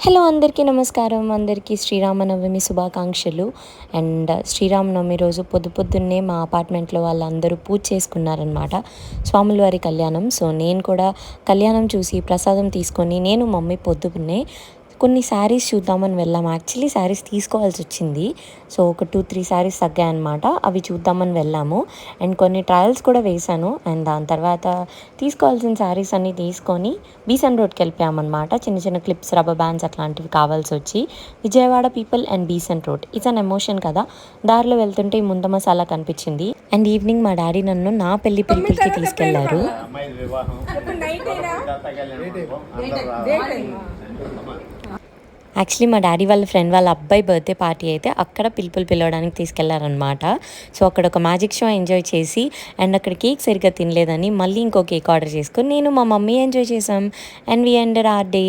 Hello అందరికీ నమస్కారం. అందరికీ శ్రీరామనవమి శుభాకాంక్షలు. అండ్ శ్రీరామనవమి రోజు పొద్దున్నే మా అపార్ట్మెంట్లో వాళ్ళందరూ పూజ చేసుకున్నారనమాట. స్వాముల వారి కళ్యాణం. సో నేను కూడా కళ్యాణం చూసి ప్రసాదం తీసుకొని నేను మమ్మీ పొద్దున్నే కొన్ని శారీస్ చూద్దామని వెళ్ళాం. యాక్చువల్లీ శారీస్ తీసుకోవాల్సి వచ్చింది. సో ఒక 2-3 శారీస్ తగ్గాయన్నమాట. అవి చూద్దామని వెళ్ళాము. అండ్ కొన్ని ట్రయల్స్ కూడా వేశాను. అండ్ దాని తర్వాత తీసుకోవాల్సిన శారీస్ అన్నీ తీసుకొని బీసెంట్ రోడ్కి వెళ్ళిపోయామన్నమాట. చిన్న చిన్న క్లిప్స్, రబ్బర్ బ్యాండ్స్ అట్లాంటివి కావాల్సి వచ్చి Vijayawada people and Besant road it's an emotion కదా. దారిలో వెళ్తుంటే ముంద మసాలా కనిపించింది. అండ్ ఈవినింగ్ మా డాడీ నన్ను నా పెళ్లి పిలుపులకి తీసుకెళ్లారు. యాక్చువల్లీ మా డాడీ వాళ్ళ ఫ్రెండ్ వాళ్ళ అబ్బాయి బర్త్డే పార్టీ అయితే అక్కడ పిలవడానికి తీసుకెళ్లారనమాట. సో అక్కడ ఒక మ్యాజిక్ షో ఎంజాయ్ చేసి అండ్ అక్కడ కేక్ సరిగ్గా తినలేదని మళ్ళీ ఇంకో కేక్ ఆర్డర్ చేసుకొని నేను మా మమ్మీ ఎంజాయ్ చేసాం. And we ended our day.